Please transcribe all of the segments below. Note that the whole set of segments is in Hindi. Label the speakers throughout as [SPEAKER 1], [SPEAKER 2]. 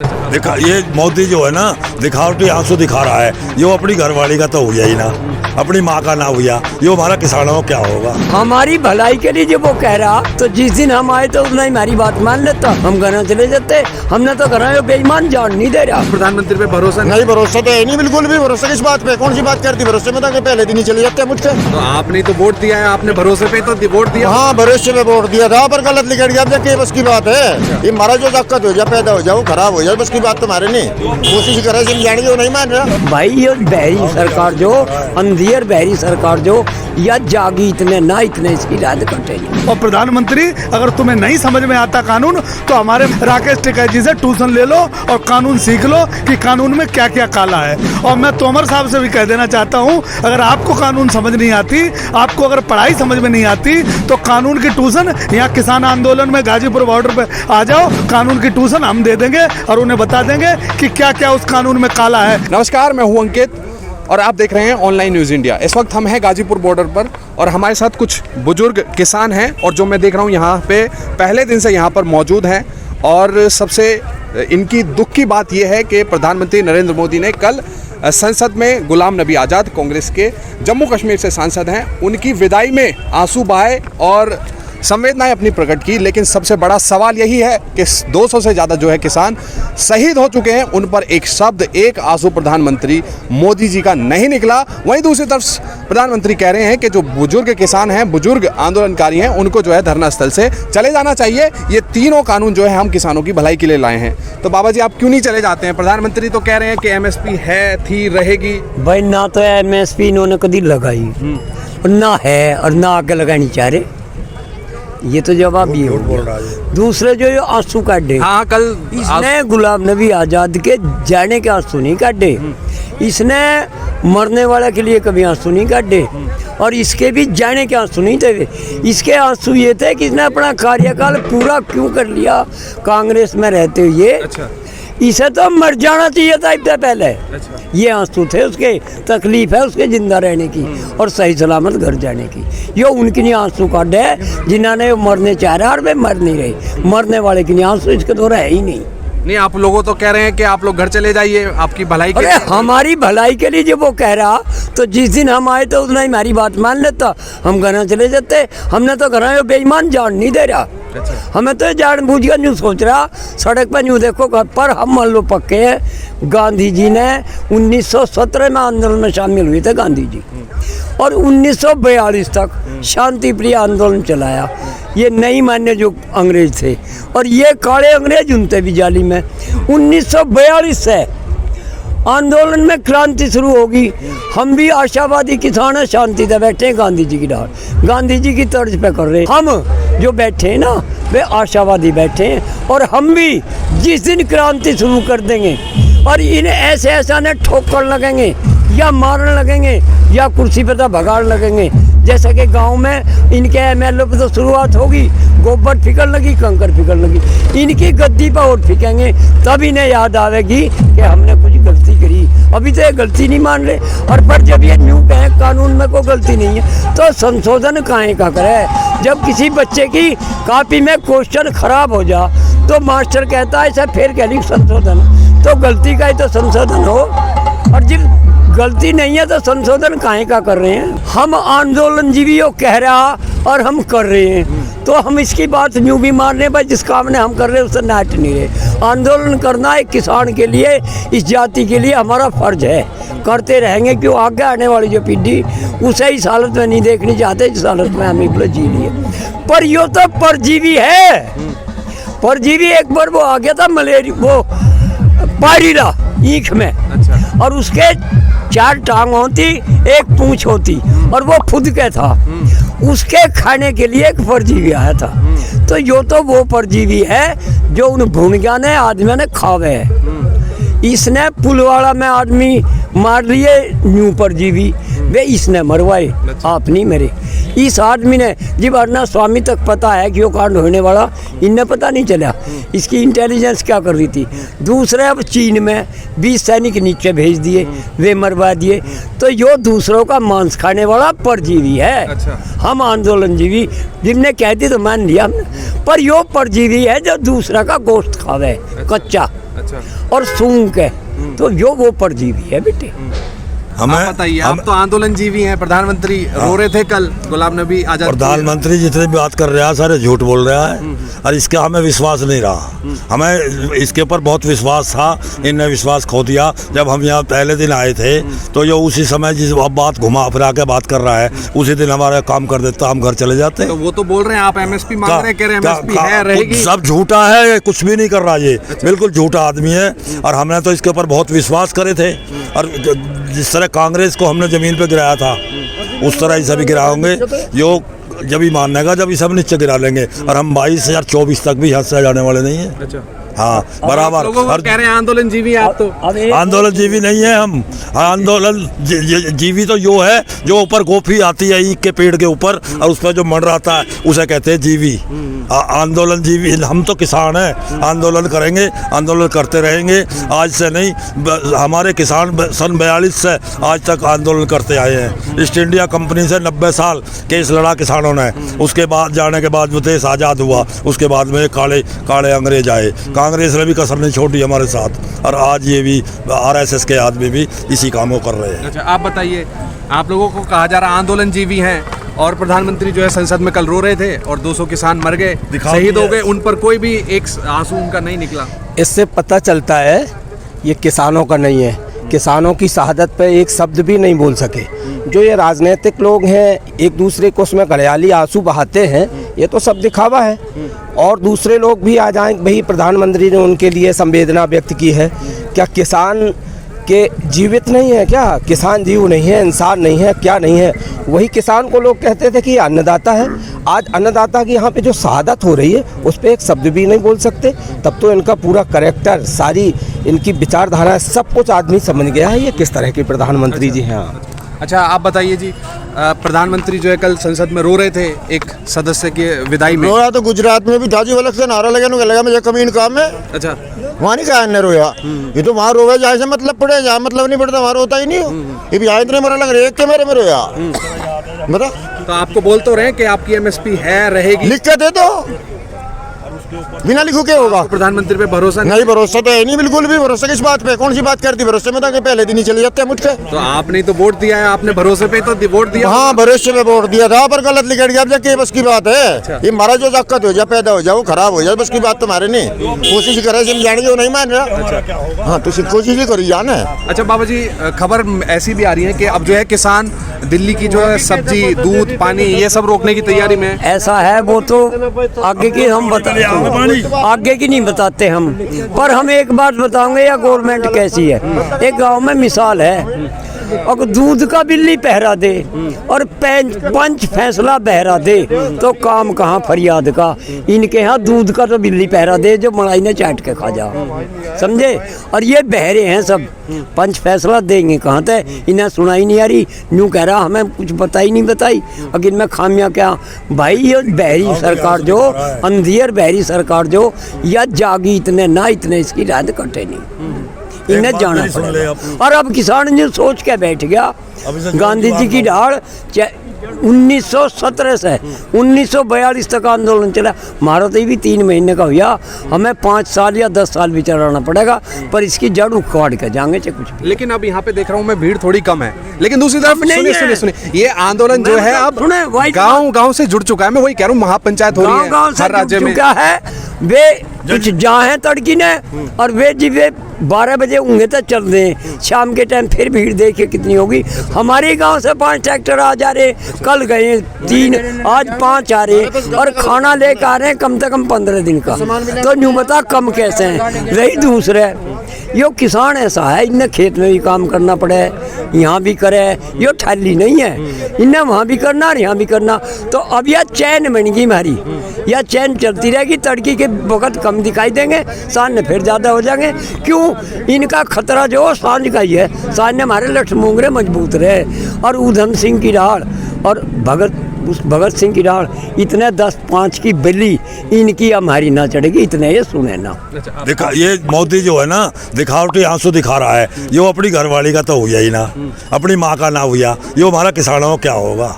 [SPEAKER 1] देखा ये मोदी जो है ना दिखावटी आंसू दिखा रहा है। ये अपनी घरवाली का तो हो गया ही ना, अपनी माँ का ना हुआ, ये हमारा किसानों का क्या होगा।
[SPEAKER 2] हमारी भलाई के लिए जो वो कह रहा, तो जिस दिन हम आए तो उसने हमारी बात मान लेता, हम घर चले जाते। हमने तो घर बेईमान जान नहीं दे रहा।
[SPEAKER 3] प्रधानमंत्री पे भरोसा
[SPEAKER 4] नहीं, भरोसा तो है नहीं, बिल्कुल भी भरोसा किस बात पे, कौन सी बात करती भरोसे में, तो पहले दिन ही चले जाते हैं मुझसे।
[SPEAKER 3] तो आपने तो वोट दिया है, आपने भरोसे पे तो वोट दिया।
[SPEAKER 4] हाँ, भरोसे पे वोट दिया था, पर गलत लिख गया। अब बस की बात है, ये हमारा जो दिक्कत हो जाए, पैदा हो जाए, वो खराब हो जाए, बस की बात तुम्हारे नहीं। कोशिश करे समझाने, वो नहीं मान रहा
[SPEAKER 2] भाई। ये बहरी सरकार जो अंधियर बहरी सरकार जो या जागी इतने ना इतने इसकी रात कटेगी।
[SPEAKER 5] और प्रधानमंत्री अगर तुम्हें नहीं समझ में आता कानून, तो हमारे राकेश टिकैत जी से ट्यूशन ले लो और कानून सीख लो कि कानून में क्या क्या काला है। और मैं तोमर साहब से भी कह देना चाहता हूं, अगर आपको कानून समझ नहीं आती, आपको अगर पढ़ाई समझ में नहीं आती, तो कानून की ट्यूशन यहाँ किसान आंदोलन में गाजीपुर बॉर्डर पे आ जाओ, कानून की ट्यूशन हम दे देंगे और उन्हें बता देंगे कि क्या क्या उस कानून में काला है।
[SPEAKER 3] नमस्कार, मैं हूं अंकित और आप देख रहे हैं ऑनलाइन न्यूज़ इंडिया। इस वक्त हम हैं गाजीपुर बॉर्डर पर और हमारे साथ कुछ बुजुर्ग किसान हैं और जो मैं देख रहा हूं यहाँ पे पहले दिन से यहाँ पर मौजूद हैं। और सबसे इनकी दुख की बात यह है कि प्रधानमंत्री नरेंद्र मोदी ने कल संसद में गुलाम नबी आज़ाद, कांग्रेस के जम्मू कश्मीर से सांसद हैं, उनकी विदाई में आंसू बहाए और संवेदनाएं अपनी प्रकट की। लेकिन सबसे बड़ा सवाल यही है कि 200 से ज़्यादा जो है किसान शहीद हो चुके हैं, उन पर एक शब्द, एक आंसू प्रधानमंत्री मोदी जी का नहीं निकला। वहीं दूसरी तरफ प्रधानमंत्री कह रहे हैं कि जो बुजुर्ग किसान हैं, बुजुर्ग आंदोलनकारी हैं, उनको जो है धरना स्थल से चले जाना चाहिए। ये तीनों कानून जो है हम किसानों की भलाई के लिए लाए हैं। तो बाबा जी, आप क्यों नहीं चले जाते हैं? प्रधानमंत्री तो कह रहे हैं कि MSP है, थी, रहेगी।
[SPEAKER 2] भाई ना तो MSP इन्होंने कभी लगाई और ना है और ना आगे लगानी चाह रहे। ये तो जवाब ये हो गया। दूसरे जो ये आंसू काटे,
[SPEAKER 3] हाँ, कल
[SPEAKER 2] इसने गुलाम नबी आजाद के जाने के आंसू नहीं काटे, इसने मरने वाले के लिए कभी आंसू नहीं काटे और इसके भी जाने के आंसू नहीं थे। इसके आंसू ये थे कि इसने अपना कार्यकाल पूरा क्यों कर लिया कांग्रेस में रहते हुए।
[SPEAKER 3] अच्छा।
[SPEAKER 2] इसे तो मर जाना चाहिए था इससे पहले।
[SPEAKER 3] अच्छा।
[SPEAKER 2] ये आंसू थे उसके, तकलीफ है उसके जिंदा रहने की और सही सलामत घर जाने की। ये उनकी नहीं आंसू काटे जिन्होंने मरने चाह रहे और वे मर नहीं रहे। मरने वाले की नहीं आंसू, इसके तो रहे ही नहीं।
[SPEAKER 3] नहीं, आप लोगों तो कह रहे हैं कि आप लोग घर चले जाइए, आपकी भलाई के
[SPEAKER 2] अरे
[SPEAKER 3] लिए।
[SPEAKER 2] हमारी भलाई के लिए जो वो कह रहा, तो जिस दिन हम आए तो उसने हमारी बात मान लेता, हम घर चले जाते। हमने तो घर बेईमान जान नहीं दे रहा।
[SPEAKER 3] अच्छा।
[SPEAKER 2] हमें तो जान बूझ कर न्यू सोच रहा, सड़क पर न्यू देखो घर पर हम मान लो पक्के हैं। गांधी जी ने 1917 में आंदोलन में शामिल हुए थे गांधी जी, और 1942 तक शांति प्रिय आंदोलन चलाया। ये नहीं मान्य जो अंग्रेज थे, और ये काले अंग्रेज उनते भी जाली में। 1942 से आंदोलन में क्रांति शुरू होगी। हम भी आशावादी किसान हैं, शांति से बैठे हैं, गांधी जी की डाल, गांधी जी की तर्ज पे कर रहे हैं। हम जो बैठे हैं ना, वे आशावादी बैठे हैं। और हम भी जिस दिन क्रांति शुरू कर देंगे और इन्हें ऐसे ऐसा ने ठोकर लगेंगे या मारने लगेंगे या कुर्सी पर तो भगाड़ लगेंगे। जैसा कि गांव में इनके MLA पे तो शुरुआत होगी, गोबर फिकल लगी, कंकर फिकल लगी, इनकी गद्दी पर वोट फिकेंगे, तब इन्हें याद आवेगी कि हमने कुछ गलती करी। अभी तो ये गलती नहीं मान रहे। और पर जब ये न्यू कहें कानून में कोई गलती नहीं है, तो संशोधन काहे का करे? जब किसी बच्चे की कॉपी में क्वेश्चन खराब हो जा, तो मास्टर कहता है इसे फिर कह ली संशोधन, तो गलती का ही तो संशोधन हो। और जब गलती नहीं है तो संशोधन काहे का कर रहे हैं? हम आंदोलन जीवियों कह रहा और हम कर रहे हैं, तो हम इसकी बात न्यू भी मान रहे भाई, जिस काम ने हम कर रहे हैं उससे नाट नहीं रहे। आंदोलन करना एक किसान के लिए, इस जाति के लिए हमारा फर्ज है, करते रहेंगे। क्यों आगे आने वाली जो पीढ़ी उसे इस हालत में नहीं देखनी चाहते जिस हालत में हम इकलो जी लिए। पर यो तो परजीवी है, परजीवी। एक बार वो आ गया था मलेरिया, वो पायरिला ईख में।
[SPEAKER 3] अच्छा।
[SPEAKER 5] और उसके 4 टांग होती, 1 पूंछ होती और वो खुद के था। उसके खाने के लिए एक परजीवी आया था। तो यो तो वो परजीवी है जो उन भूमिका ने आदमी ने खावे है। इसने पुलवाड़ा में आदमी मार लिए न्यू परजीवी, वे इसने मरवाए, आप नहीं मरे। इस आदमी ने जब अर्ना स्वामी तक पता है कि वो कांड होने वाला, इन्हें पता नहीं चला इसकी इंटेलिजेंस क्या कर रही थी। दूसरे अब चीन में 20 सैनिक नीचे भेज दिए, वे मरवा दिए। तो यो दूसरों का मांस खाने वाला परजीवी है।
[SPEAKER 3] अच्छा।
[SPEAKER 5] हम आंदोलन जीवी जिनने कह दी तो मान लिया हमने, पर यो परजीवी है जो दूसरा का गोश्त खावे कच्चा।
[SPEAKER 3] अच्छा।
[SPEAKER 2] और सूंघ के, तो जो वो परजीवी है बेटे।
[SPEAKER 3] आप बताइए, आप तो आंदोलनजीवी हैं, प्रधानमंत्री रो रहे थे कल, गुलाम नबी आजाद।
[SPEAKER 1] प्रधानमंत्री जितने भी बात कर रहा है सारे झूठ बोल रहा है और इसका हमें विश्वास नहीं रहा। हमें इसके ऊपर बहुत विश्वास था, इनने विश्वास खो दिया। जब हम यहाँ पहले दिन आए थे तो जो उसी समय जिस बात घुमा फिरा के बात कर रहा है उसी दिन हमारा काम कर देता, हम घर चले जाते।
[SPEAKER 3] तो वो तो बोल रहे हैं आप एमएसपी मांग रहे हैं, कह रहे हैं एमएसपी है, रहेगी।
[SPEAKER 1] सब झूठा है, कुछ भी नहीं कर रहा ये। बिल्कुल झूठा आदमी है और हमने तो इसके ऊपर बहुत विश्वास करे थे और जिस तरह कांग्रेस को हमने जमीन पे गिराया था उस तरह ही सभी गिराओगे। यो जब ही मानने का जब ही सब नीचे गिरा लेंगे और हम 22,024 तक भी यहाँ से जाने वाले नहीं है।
[SPEAKER 3] अच्छा।
[SPEAKER 1] हाँ बराबर।
[SPEAKER 3] और कह रहे हैं आंदोलनजीवी आप तो।
[SPEAKER 1] आंदोलनजीवी नहीं है हम। आंदोलन जीवी तो यो है जो ऊपर गोफी आती है ईख के पेड़ के ऊपर और उस पर जो मंडराता है उसे कहते हैं जीवी। आंदोलनजीवी हम तो किसान हैं, आंदोलन करेंगे, आंदोलन करते रहेंगे। आज से नहीं, हमारे किसान सन 42 से आज तक आंदोलन करते आए हैं। ईस्ट इंडिया कंपनी से 90 साल केस लड़ा किसानों ने। उसके बाद जाने के बाद वो देश आज़ाद हुआ, उसके बाद में काले काले अंग्रेज आए। कांग्रेस ने भी कसर नहीं छोड़ी हमारे साथ और आज ये भी आरएसएस के आदमी भी इसी काम को कर रहे हैं।
[SPEAKER 3] अच्छा, आप बताइए, आप लोगों को कहा जा रहा आंदोलनजीवी हैं और प्रधानमंत्री जो है संसद में कल रो रहे थे और 200 किसान मर गए, शहीद हो गए, उन पर कोई भी एक आंसू उनका नहीं निकला।
[SPEAKER 6] इससे पता चलता है ये किसानों का नहीं है। किसानों की शहादत पे एक शब्द भी नहीं बोल सके। जो ये राजनीतिक लोग हैं एक दूसरे को उसमें घड़ियाली आंसू बहाते हैं, ये तो सब दिखावा है। और दूसरे लोग भी आ जाएं, भाई प्रधानमंत्री ने उनके लिए संवेदना व्यक्त की है। क्या किसान के जीवित नहीं है क्या? किसान जीव नहीं है, इंसान नहीं है, क्या नहीं है? वही किसान को लोग कहते थे कि अन्नदाता है। आज अन्नदाता की यहाँ पे जो शहादत हो रही है उस पर एक शब्द भी नहीं बोल सकते। तब तो इनका पूरा कैरेक्टर, सारी इनकी विचारधारा, सब कुछ आदमी समझ गया है ये किस तरह के प्रधानमंत्री जी हैं।
[SPEAKER 3] अच्छा, आप बताइए जी, प्रधानमंत्री जो है कल संसद में रो रहे थे एक सदस्य के विदाई में।
[SPEAKER 4] रोया तो गुजरात में भी ताजी वलक से नारा लगा मुझे कमीन काम में।
[SPEAKER 3] अच्छा,
[SPEAKER 4] वहाँ नहीं कहा इन्हें रोया। ये तो वहाँ रोवे जहाँ से मतलब पड़े, जहाँ मतलब नहीं पड़ता वहाँ रोता ही नहीं। ये भी यहाँ इतने मरा लग रहे के मेरे में रोया। बता,
[SPEAKER 3] तो आपको बोल तो रहे हैं कि आपकी एमएसपी है, रहेगी।
[SPEAKER 4] लिख के दे दो, बिना लिखो क्या होगा?
[SPEAKER 3] प्रधानमंत्री पे भरोसा
[SPEAKER 4] नहीं, भरोसा तो है नहीं, बिल्कुल भी। भरोसा किस बात पे? कौन सी बात करती भरोसे में? तो पहले दिन ही चले जाते हैं मुझसे।
[SPEAKER 3] तो आपने तो वोट दिया है, आपने भरोसे पे तो वोट दिया।
[SPEAKER 4] हाँ, भरोसे पे वोट दिया था पर गलत लिख गया। अब बस की बात है, ये हमारा जो ताकत हो जाए, पैदा हो जाए, वो खराब हो जाए, बस की बात तुम्हारे नहीं। कोशिश करे समझाने, वो नहीं मान रहा। हाँ, तो कोशिश ही करी जाना।
[SPEAKER 3] अच्छा बाबा जी, खबर ऐसी भी आ रही है कि अब जो है किसान दिल्ली की जो है सब्जी, दूध, पानी ये सब रोकने की तैयारी में है।
[SPEAKER 2] ऐसा है, वो तो आगे की हम आगे की नहीं बताते हम, पर हम एक बात बताएंगे या गवर्नमेंट कैसी है। एक गांव में मिसाल है, और दूध का बिल्ली पहरा दे और पंच फैसला बहरा दे तो काम कहाँ फरियाद का। इनके यहाँ दूध का तो बिल्ली पहरा दे जो मलाई ने चाट के खा जा, समझे। और ये बहरे हैं सब, पंच फैसला देंगे कहाँ थे? इन्हें सुनाई नहीं आ रही, न्यू कह रहा हमें कुछ बताई नहीं बताई। अगर मैं खामियां क्या भाई, ये बहरी सरकार जो, अंधियर बहरी सरकार जो, या जागी इतने ना इतने, इसकी रात कटे नहीं, इन्हें जाना पड़ेगा। और अब किसान जो सोच के बैठ गया, गांधी जी की ढाल 1917 से 1942 तक आंदोलन चला। हमारा तो ये भी 3 महीने का हुआ, हमें 5 साल या 10 साल भी चलाना पड़ेगा, पर इसकी जड़ उखाड़ के जाएंगे चाहे कुछ भी।
[SPEAKER 3] लेकिन अब यहाँ पे देख रहा हूँ मैं, भीड़ थोड़ी कम है, लेकिन दूसरी तरफ सुनिए, ये आंदोलन जो है अब गाँव से जुड़ चुका है। मैं वही कह रहा हूँ, महापंचायत हो रही है हर राज्य में।
[SPEAKER 2] क्या है, वे कुछ जहाँ है तड़की ने, और वे जी वे 12 बजे होंगे तो चल रहे, शाम के टाइम फिर भीड़ देखिए कितनी होगी। हमारे गांव से 5 ट्रैक्टर आ जा रहे, कल गए 3, आज 5 आ रहे, और खाना लेकर आ रहे हैं कम से कम 15 दिन का। तो न्यू बता कम कैसे हैं। रही दूसरे, यो किसान ऐसा है, इन्हें खेत में भी काम करना पड़े, यहाँ भी करे, यो ठाली नहीं है, इन्हें वहाँ भी करना और यहाँ भी करना। तो अब यह चैन बन गई हमारी, यह चैन चलती रहेगी। तड़की के वक्त कम दिखाई देंगे, सांझ में फिर ज़्यादा हो जाएंगे। क्यों? इनका खतरा जो सांझ का ही है, सांझ में हमारे लठ मोंगरे मजबूत रहे। और उधम सिंह की ढाल और भगत सिंह की ढाल, इतने 10-5 की बली इनकी हमारी ना चढ़ेगी, इतने ये सुने ना।
[SPEAKER 1] देखा, ये मोदी जो है ना दिखावटी आंसू दिखा रहा है। ये अपनी घरवाली का तो हुआ ही ना, अपनी माँ का ना हुआ, ये हमारा किसानों का क्या होगा।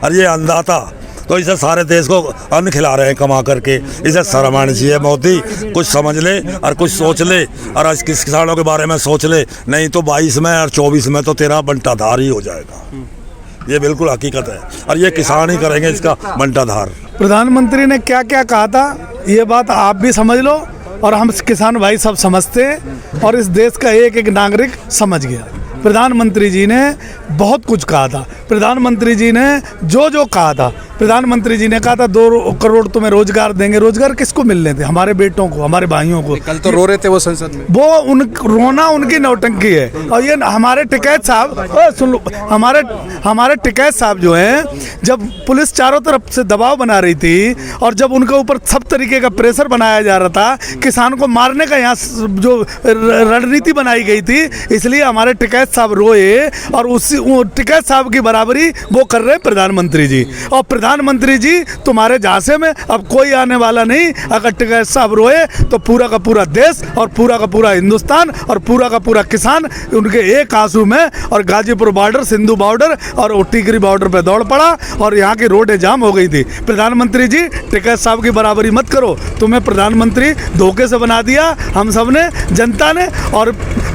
[SPEAKER 1] और ये अन्नदाता तो इसे सारे देश को अन्न खिला रहे हैं कमा करके। इसे शर्म आनी चाहिए। मोदी कुछ समझ ले और कुछ सोच ले और आज किसानों के बारे में सोच ले, नहीं तो 22 में और 24 में तो तेरा बंटाधार ही हो जाएगा। ये बिल्कुल हकीकत है और ये किसान ही करेंगे इसका बंटाधार।
[SPEAKER 7] प्रधानमंत्री ने क्या क्या कहा था ये बात आप भी समझ लो और हम किसान भाई सब समझते हैं और इस देश का एक एक नागरिक समझ गया। प्रधानमंत्री जी ने बहुत कुछ कहा था। प्रधानमंत्री जी ने जो कहा था, प्रधानमंत्री जी ने कहा था 2 करोड़ तुम्हें रोजगार देंगे। रोजगार किसको मिलने थे? हमारे बेटों को, हमारे भाइयों को।
[SPEAKER 3] कल तो रो रहे थे वो संसद में।
[SPEAKER 7] वो रोना उनकी नौटंकी है। और ये हमारे टिकैत साहब, सुन लो, हमारे टिकैत साहब जो हैं, जब पुलिस चारों तरफ से दबाव बना रही थी और जब उनके ऊपर सब तरीके का प्रेशर बनाया जा रहा था, किसान को मारने का यहाँ जो रणनीति बनाई गई थी, इसलिए हमारे टिकैत साहब रोए और उसी टिकैत साहब की बराबरी वो कर रहे हैं प्रधानमंत्री जी। और प्रधानमंत्री जी तुम्हारे झांसे में अब कोई आने वाला नहीं। अगर टिकैत साहब रोए तो पूरा का पूरा देश और पूरा का पूरा हिंदुस्तान और पूरा का पूरा किसान उनके एक आंसू में और गाजीपुर बॉर्डर, सिंधु बॉर्डर और टिकरी बॉर्डर पे दौड़ पड़ा और यहाँ की रोडें जाम हो गई थी। प्रधानमंत्री जी टिकैत साहब की बराबरी मत करो। तुम्हें प्रधानमंत्री धोखे से बना दिया हम सब ने, जनता ने, और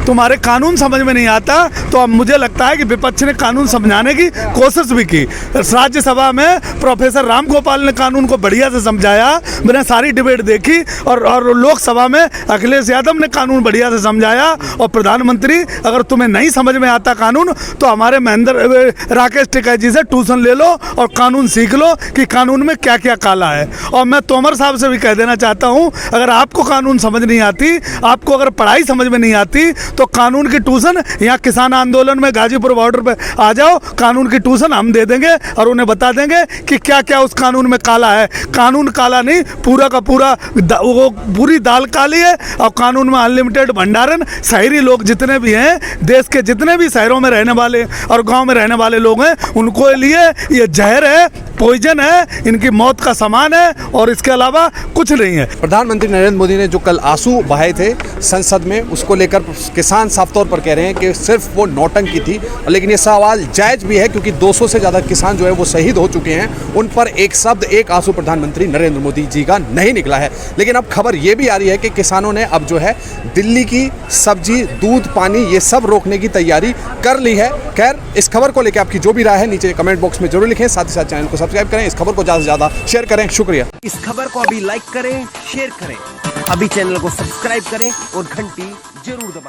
[SPEAKER 7] तुम्हारे कानून समझ में नहीं आता। तो अब मुझे लगता है कि विपक्ष ने कानून समझाने की कोशिश भी की। राज्यसभा में प्रोफेसर राम गोपाल ने कानून को बढ़िया से समझाया। मैंने सारी डिबेट देखी और लोकसभा में अखिलेश यादव ने कानून बढ़िया से समझाया। और प्रधानमंत्री अगर तुम्हें नहीं समझ में आता कानून तो हमारे महेंद्र राकेश टिकैत जी से ट्यूशन ले लो और कानून सीख लो कि कानून में क्या क्या काला है। और मैं तोमर साहब से भी कह देना चाहता हूँ, अगर आपको कानून समझ नहीं आती, आपको अगर पढ़ाई समझ में नहीं आती तो कानून की ट्यूशन यहाँ किसान आंदोलन में गाजीपुर बॉर्डर पे आ जाओ। कानून की ट्यूशन हम दे देंगे और उन्हें बता देंगे कि क्या क्या उस कानून में काला है। कानून काला नहीं, पूरा का पूरा वो पूरी दाल काली है। और कानून में अनलिमिटेड भंडारण, शहरी लोग जितने भी हैं, देश के जितने भी शहरों में रहने वाले और गांव में रहने वाले लोग हैं, उनको लिए ये जहर है, पॉइजन है, इनकी मौत का सामान है और इसके अलावा कुछ नहीं है।
[SPEAKER 3] प्रधानमंत्री नरेंद्र मोदी ने जो कल आंसू बहाए थे संसद में, उसको लेकर किसान साफ तौर पर कह रहे हैं कि सिर्फ वो नौटंकी थी। लेकिन ये सवाल जायज भी है क्योंकि 200 से ज़्यादा किसान जो है वो शहीद हो चुके हैं। उन पर एक शब्द, एक आंसू प्रधानमंत्री नरेंद्र मोदी जी का नहीं निकला है। लेकिन अब खबर ये भी आ रही है कि किसानों ने अब जो है दिल्ली की सब्जी, दूध, पानी ये सब रोकने की तैयारी कर ली है। खैर, इस खबर को लेकर आपकी जो भी राय है नीचे कमेंट बॉक्स में जरूर लिखें। साथ ही साथ चैनल को सब्सक्राइब करें, इस खबर को ज़्यादा से ज़्यादा शेयर करें। शुक्रिया।
[SPEAKER 8] इस खबर को अभी लाइक करें, शेयर करें, अभी चैनल को सब्सक्राइब करें और घंटी जरूर दबाएं।